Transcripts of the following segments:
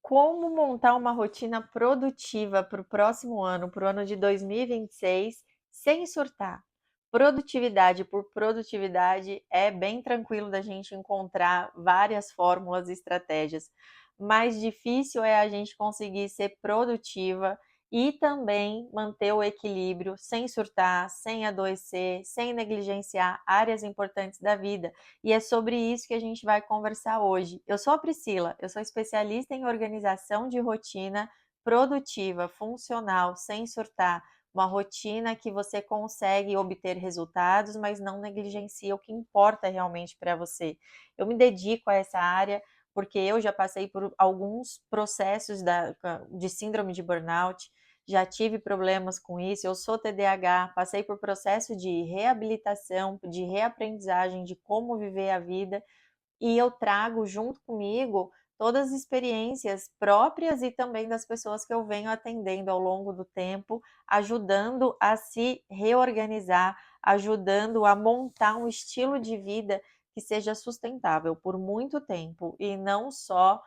Como montar uma rotina produtiva para o próximo ano, para o ano de 2026, sem surtar? Produtividade por produtividade é bem tranquilo da gente encontrar várias fórmulas e estratégias. Mais difícil é a gente conseguir ser produtiva e também manter o equilíbrio sem surtar, sem adoecer, sem negligenciar áreas importantes da vida. E é sobre isso que a gente vai conversar hoje. Eu sou a Priscila, eu sou especialista em organização de rotina produtiva, funcional, sem surtar. Uma rotina que você consegue obter resultados, mas não negligencia o que importa realmente para você. Eu me dedico a essa área porque eu já passei por alguns processos de síndrome de burnout, já tive problemas com isso, eu sou TDAH, passei por processo de reabilitação, de reaprendizagem de como viver a vida, e eu trago junto comigo todas as experiências próprias e também das pessoas que eu venho atendendo ao longo do tempo, ajudando a se reorganizar, ajudando a montar um estilo de vida que seja sustentável por muito tempo e não só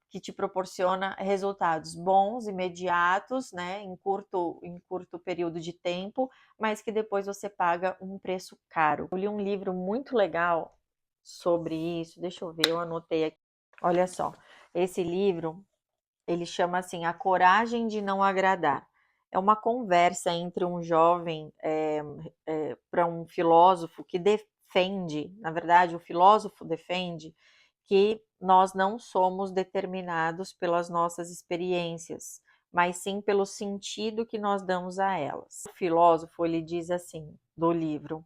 que te proporciona resultados bons, imediatos, né, em curto período de tempo, mas que depois você paga um preço caro. Eu li um livro muito legal sobre isso, deixa eu ver, eu anotei aqui. Olha só, esse livro, ele chama assim A Coragem de Não Agradar. É uma conversa entre um jovem para um filósofo que defende, na verdade, o filósofo defende que nós não somos determinados pelas nossas experiências, mas sim pelo sentido que nós damos a elas. O filósofo, ele diz assim, do livro,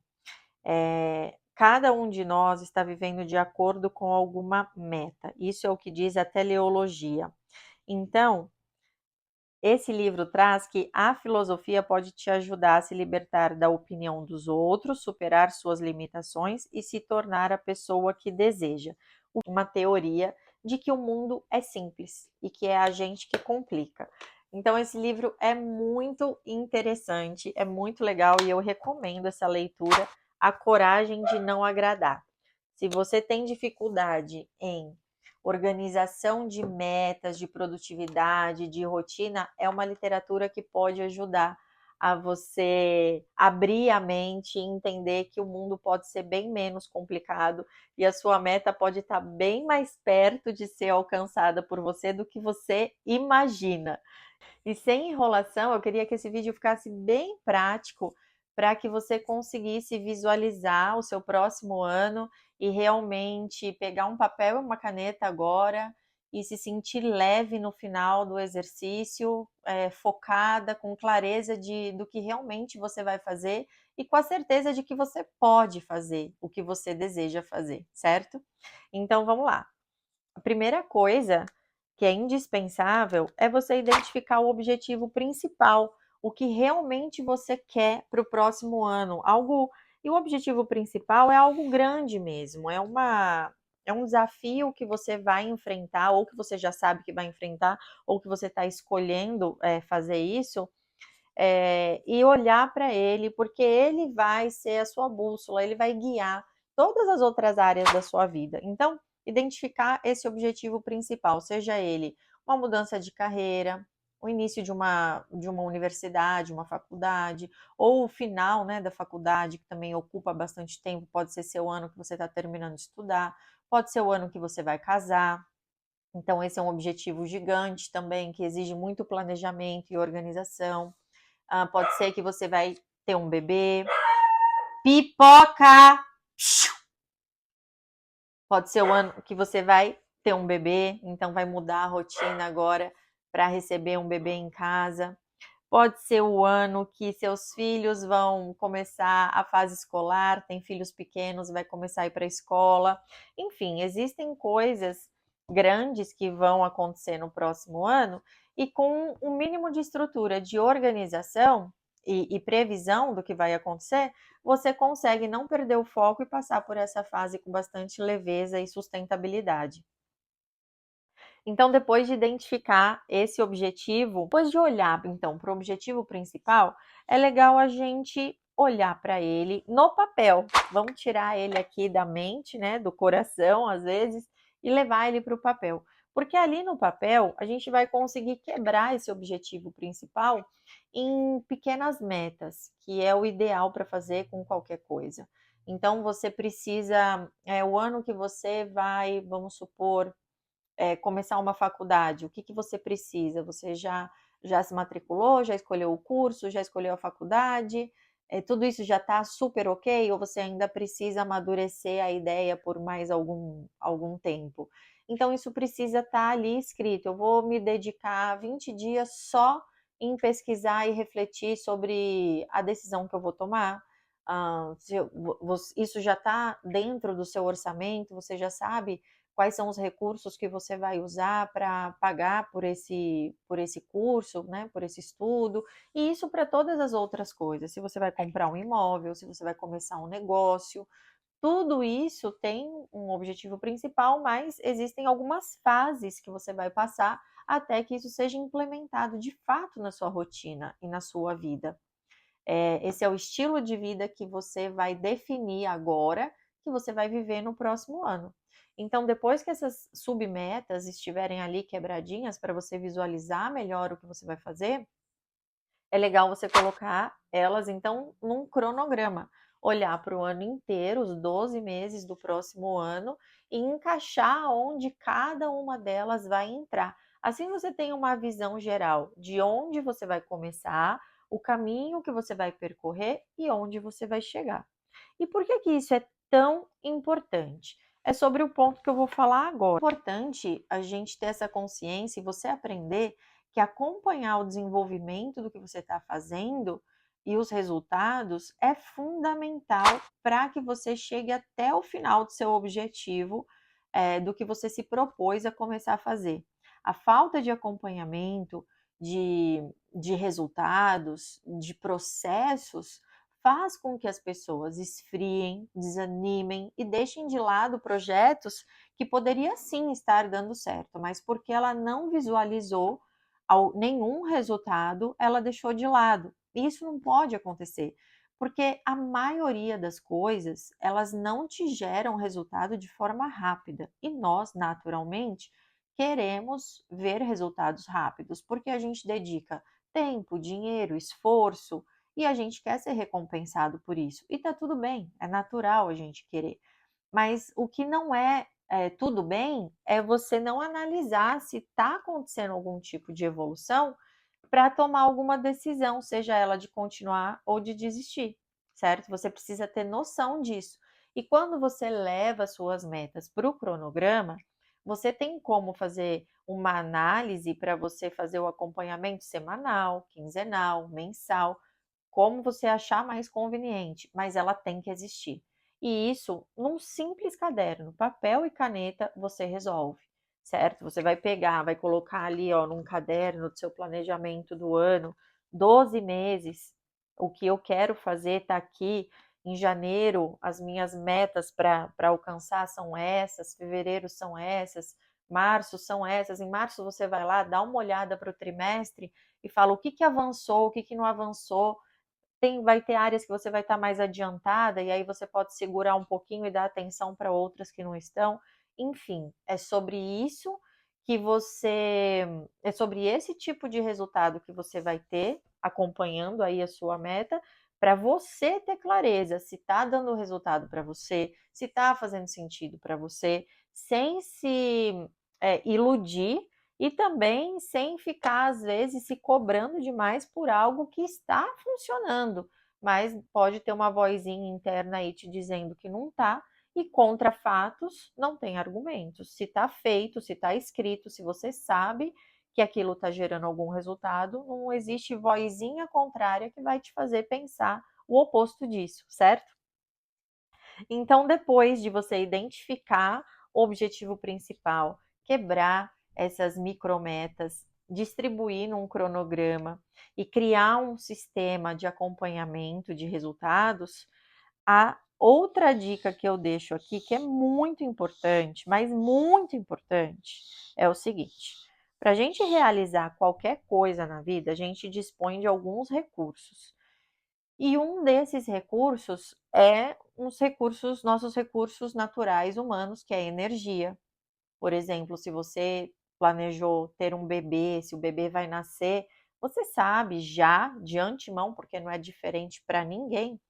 cada um de nós está vivendo de acordo com alguma meta. Isso é o que diz a teleologia. Então, esse livro traz que a filosofia pode te ajudar a se libertar da opinião dos outros, superar suas limitações e se tornar a pessoa que deseja. Uma teoria de que o mundo é simples e que é a gente que complica. Então, esse livro é muito interessante, é muito legal e eu recomendo essa leitura, A Coragem de Não Agradar. Se você tem dificuldade em organização de metas, de produtividade, de rotina, é uma literatura que pode ajudar a você abrir a mente e entender que o mundo pode ser bem menos complicado e a sua meta pode estar bem mais perto de ser alcançada por você do que você imagina. E sem enrolação, eu queria que esse vídeo ficasse bem prático para que você conseguisse visualizar o seu próximo ano e realmente pegar um papel e uma caneta agora e se sentir leve no final do exercício, focada, com clareza do que realmente você vai fazer e com a certeza de que você pode fazer o que você deseja fazer, certo? Então vamos lá. A primeira coisa que é indispensável é você identificar o objetivo principal, o que realmente você quer para o próximo ano. E o objetivo principal é algo grande mesmo, é um desafio que você vai enfrentar, ou que você já sabe que vai enfrentar, ou que você está escolhendo fazer isso, e olhar para ele, porque ele vai ser a sua bússola, ele vai guiar todas as outras áreas da sua vida. Então, identificar esse objetivo principal, seja ele uma mudança de carreira, o início de uma universidade, uma faculdade, ou o final, né, da faculdade, que também ocupa bastante tempo, pode ser seu ano que você está terminando de estudar, pode ser o ano que você vai casar. Então, esse é um objetivo gigante também, que exige muito planejamento e organização. Pode ser que você vai ter um bebê. Pipoca! Pode ser o ano que você vai ter um bebê, então vai mudar a rotina agora para receber um bebê em casa. Pode ser o ano que seus filhos vão começar a fase escolar, tem filhos pequenos, vai começar a ir para a escola. Enfim, existem coisas grandes que vão acontecer no próximo ano e com um mínimo de estrutura de organização e previsão do que vai acontecer, você consegue não perder o foco e passar por essa fase com bastante leveza e sustentabilidade. Então, depois de identificar esse objetivo, depois de olhar então para o objetivo principal, é legal a gente olhar para ele no papel. Vamos tirar ele aqui da mente, né, do coração às vezes, e levar ele para o papel. Porque ali no papel a gente vai conseguir quebrar esse objetivo principal em pequenas metas, que é o ideal para fazer com qualquer coisa. Então você precisa, o ano que você vai, vamos supor, começar uma faculdade, o que que você precisa? Você já se matriculou, já escolheu o curso, já escolheu a faculdade? Tudo isso já está super ok? Ou você ainda precisa amadurecer a ideia por mais algum tempo? Então, isso precisa estar ali escrito. Eu vou me dedicar 20 dias só em pesquisar e refletir sobre a decisão que eu vou tomar. Isso já está dentro do seu orçamento, você já sabe quais são os recursos que você vai usar para pagar por esse curso, né, por esse estudo, e isso para todas as outras coisas. Se você vai comprar um imóvel, se você vai começar um negócio, tudo isso tem um objetivo principal, mas existem algumas fases que você vai passar até que isso seja implementado de fato na sua rotina e na sua vida. Esse é o estilo de vida que você vai definir agora, que você vai viver no próximo ano. Então, depois que essas submetas estiverem ali quebradinhas para você visualizar melhor o que você vai fazer, é legal você colocar elas então num cronograma, olhar para o ano inteiro, os 12 meses do próximo ano e encaixar onde cada uma delas vai entrar. Assim você tem uma visão geral de onde você vai começar, o caminho que você vai percorrer e onde você vai chegar. E por que que isso é tão importante? É sobre o ponto que eu vou falar agora. É importante a gente ter essa consciência e você aprender que acompanhar o desenvolvimento do que você está fazendo e os resultados é fundamental para que você chegue até o final do seu objetivo, do que você se propôs a começar a fazer. A falta de acompanhamento, de resultados, de processos, faz com que as pessoas esfriem, desanimem e deixem de lado projetos que poderia sim estar dando certo, mas porque ela não visualizou nenhum resultado, ela deixou de lado. Isso não pode acontecer, porque a maioria das coisas, elas não te geram resultado de forma rápida. E nós, naturalmente, queremos ver resultados rápidos, porque a gente dedica tempo, dinheiro, esforço, e a gente quer ser recompensado por isso. E tá tudo bem, é natural a gente querer. Mas o que não tudo bem é você não analisar se está acontecendo algum tipo de evolução para tomar alguma decisão, seja ela de continuar ou de desistir, certo? Você precisa ter noção disso. E quando você leva suas metas para o cronograma, você tem como fazer uma análise para você fazer o acompanhamento semanal, quinzenal, mensal, como você achar mais conveniente, mas ela tem que existir. E isso, num simples caderno, papel e caneta, você resolve, certo? Você vai pegar, vai colocar ali, ó, num caderno do seu planejamento do ano, 12 meses, o que eu quero fazer está aqui. Em janeiro, as minhas metas para alcançar são essas, fevereiro são essas, março são essas. Em março você vai lá, dá uma olhada para o trimestre e fala o que que avançou, o que que não avançou. Vai ter áreas que você vai estar mais adiantada e aí você pode segurar um pouquinho e dar atenção para outras que não estão. Enfim, é sobre isso que é sobre esse tipo de resultado que você vai ter acompanhando aí a sua meta, para você ter clareza se está dando resultado para você, se está fazendo sentido para você, sem se iludir e também sem ficar, às vezes, se cobrando demais por algo que está funcionando, mas pode ter uma vozinha interna aí te dizendo que não está, e contra fatos não tem argumentos. Se está feito, se está escrito, se você sabe que aquilo está gerando algum resultado, não existe vozinha contrária que vai te fazer pensar o oposto disso, certo? Então, depois de você identificar o objetivo principal, quebrar essas micrometas, distribuir num cronograma e criar um sistema de acompanhamento de resultados, a outra dica que eu deixo aqui, que é muito importante, mas muito importante, é o seguinte: para a gente realizar qualquer coisa na vida, a gente dispõe de alguns recursos. E um desses recursos é nossos recursos naturais humanos, que é a energia. Por exemplo, se você planejou ter um bebê, se o bebê vai nascer, você sabe já de antemão, porque não é diferente para ninguém,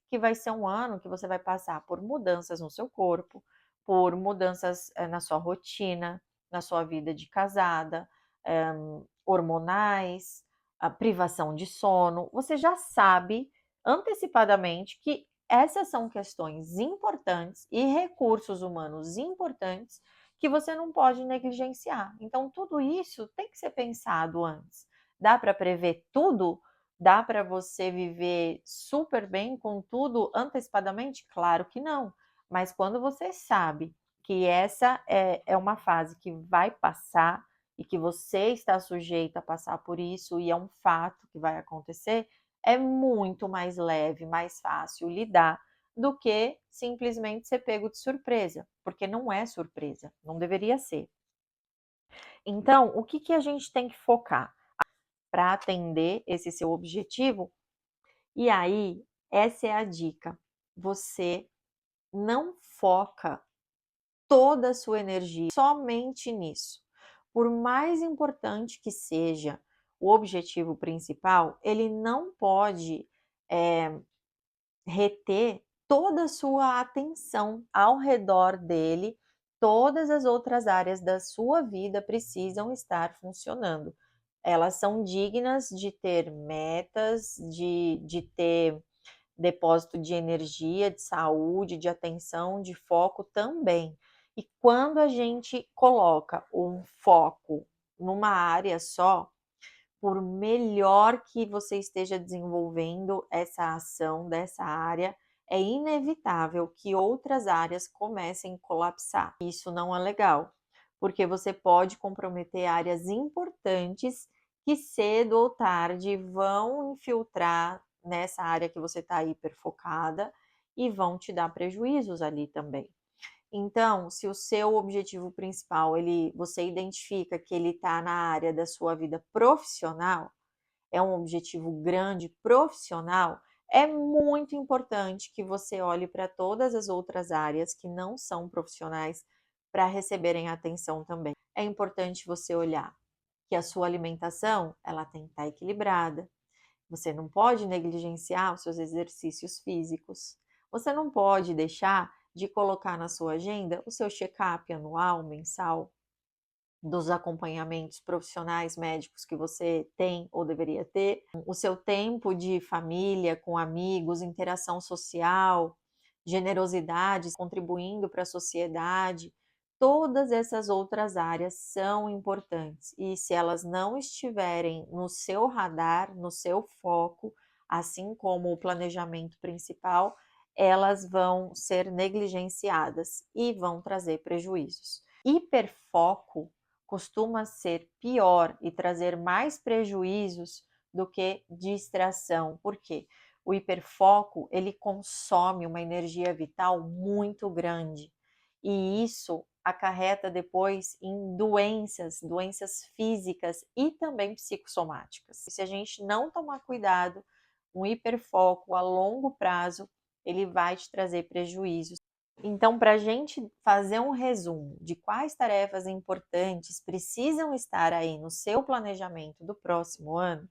que vai ser um ano que você vai passar por mudanças no seu corpo, por mudanças na sua rotina, na sua vida de casada, hormonais, a privação de sono. Você já sabe antecipadamente que essas são questões importantes e recursos humanos importantes que você não pode negligenciar. Então, tudo isso tem que ser pensado antes. Dá para prever tudo? Dá para você viver super bem com tudo antecipadamente? Claro que não. Mas quando você sabe que essa é uma fase que vai passar e que você está sujeito a passar por isso e é um fato que vai acontecer, é muito mais leve, mais fácil lidar do que simplesmente ser pego de surpresa, porque não é surpresa, não deveria ser. Então, o que a gente tem que focar para atender esse seu objetivo? E aí, essa é a dica. Você não foca toda a sua energia somente nisso. Por mais importante que seja o objetivo principal, ele não pode reter toda a sua atenção ao redor dele. Todas as outras áreas da sua vida precisam estar funcionando. Elas são dignas de ter metas, de ter depósito de energia, de saúde, de atenção, de foco também. E quando a gente coloca um foco numa área só, por melhor que você esteja desenvolvendo essa ação dessa área, é inevitável que outras áreas comecem a colapsar. Isso não é legal, porque você pode comprometer áreas importantes que cedo ou tarde vão infiltrar nessa área que você está hiperfocada e vão te dar prejuízos ali também. Então, se o seu objetivo principal, você identifica que ele está na área da sua vida profissional, é um objetivo grande profissional, é muito importante que você olhe para todas as outras áreas que não são profissionais para receberem atenção também. É importante você olhar que a sua alimentação, ela tem que estar equilibrada. Você não pode negligenciar os seus exercícios físicos. Você não pode deixar de colocar na sua agenda o seu check-up anual, mensal, dos acompanhamentos profissionais médicos que você tem ou deveria ter, o seu tempo de família, com amigos, interação social, generosidade, contribuindo para a sociedade. Todas essas outras áreas são importantes e se elas não estiverem no seu radar, no seu foco, assim como o planejamento principal, elas vão ser negligenciadas e vão trazer prejuízos. Hiperfoco costuma ser pior e trazer mais prejuízos do que distração. Por quê? O hiperfoco, ele consome uma energia vital muito grande e isso acarreta depois em doenças físicas e também psicossomáticas. Se a gente não tomar cuidado, um hiperfoco a longo prazo, ele vai te trazer prejuízos. Então, para a gente fazer um resumo de quais tarefas importantes precisam estar aí no seu planejamento do próximo ano,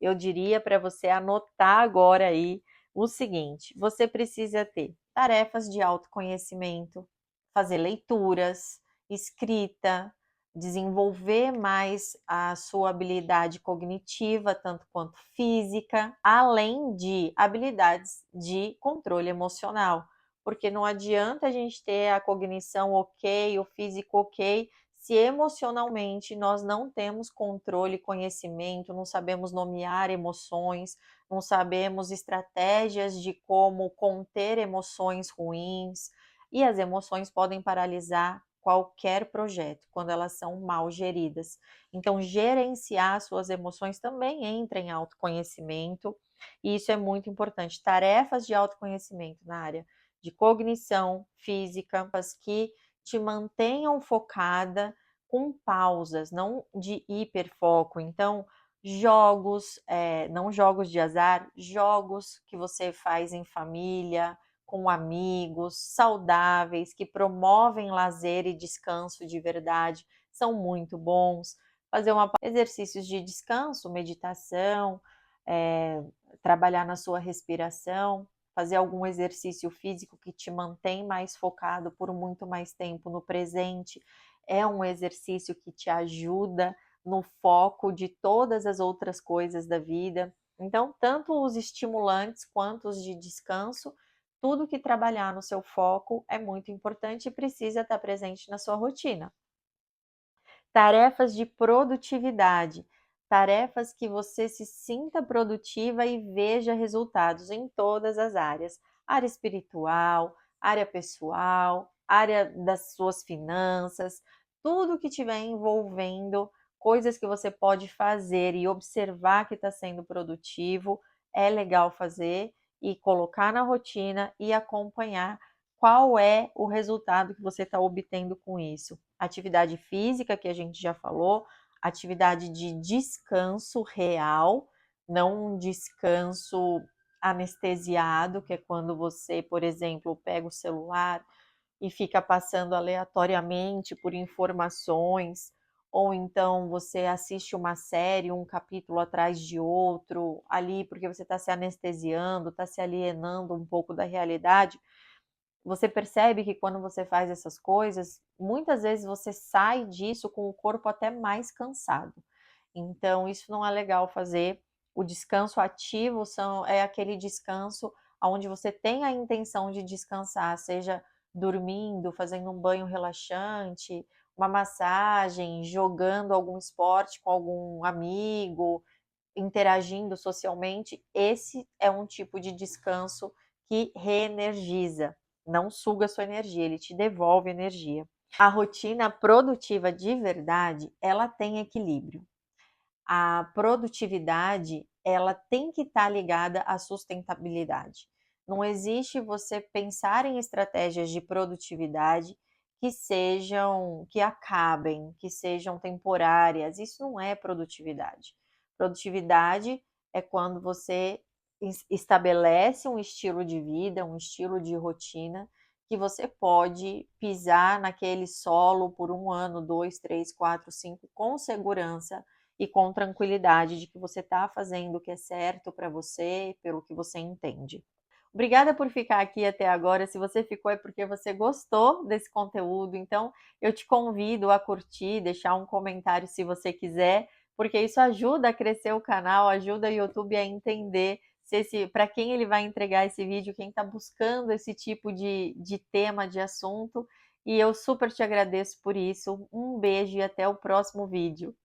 eu diria para você anotar agora aí o seguinte: você precisa ter tarefas de autoconhecimento, fazer leituras, escrita, desenvolver mais a sua habilidade cognitiva, tanto quanto física, além de habilidades de controle emocional. Porque não adianta a gente ter a cognição ok, o físico ok, se emocionalmente nós não temos controle, conhecimento, não sabemos nomear emoções, não sabemos estratégias de como conter emoções ruins, e as emoções podem paralisar qualquer projeto quando elas são mal geridas. Então, gerenciar suas emoções também entra em autoconhecimento, e isso é muito importante. Tarefas de autoconhecimento na área de cognição física, que te mantenham focada com pausas, não de hiperfoco. Então, jogos, não jogos de azar, jogos que você faz em família, com amigos, saudáveis, que promovem lazer e descanso de verdade, são muito bons. Fazer exercícios de descanso, meditação, trabalhar na sua respiração, fazer algum exercício físico que te mantém mais focado por muito mais tempo no presente, é um exercício que te ajuda no foco de todas as outras coisas da vida. Então, tanto os estimulantes quanto os de descanso, tudo que trabalhar no seu foco é muito importante e precisa estar presente na sua rotina. Tarefas de produtividade, tarefas que você se sinta produtiva e veja resultados em todas as áreas, área espiritual, área pessoal, área das suas finanças, tudo que estiver envolvendo coisas que você pode fazer e observar que está sendo produtivo, é legal fazer e colocar na rotina e acompanhar qual é o resultado que você está obtendo com isso. Atividade física, que a gente já falou, atividade de descanso real, não um descanso anestesiado, que é quando você, por exemplo, pega o celular e fica passando aleatoriamente por informações, ou então você assiste uma série, um capítulo atrás de outro, ali porque você está se anestesiando, está se alienando um pouco da realidade. Você percebe que quando você faz essas coisas, muitas vezes você sai disso com o corpo até mais cansado. Então, isso não é legal fazer. O descanso ativo é aquele descanso onde você tem a intenção de descansar, seja dormindo, fazendo um banho relaxante, uma massagem, jogando algum esporte com algum amigo, interagindo socialmente. Esse é um tipo de descanso que reenergiza, não suga sua energia, ele te devolve energia. A rotina produtiva de verdade, ela tem equilíbrio. A produtividade, ela tem que estar ligada à sustentabilidade. Não existe você pensar em estratégias de produtividade que acabem, que sejam temporárias. Isso não é produtividade. Produtividade é quando você estabelece um estilo de vida, um estilo de rotina que você pode pisar naquele solo por 1 ano, 2, 3, 4, 5 com segurança e com tranquilidade de que você está fazendo o que é certo para você, pelo que você entende. Obrigada por ficar aqui até agora. Se você ficou é porque você gostou desse conteúdo. Então, eu te convido a curtir, deixar um comentário se você quiser, porque isso ajuda a crescer o canal, ajuda o YouTube a entender para quem ele vai entregar esse vídeo, quem está buscando esse tipo de tema, de assunto. E eu super te agradeço por isso. Um beijo e até o próximo vídeo.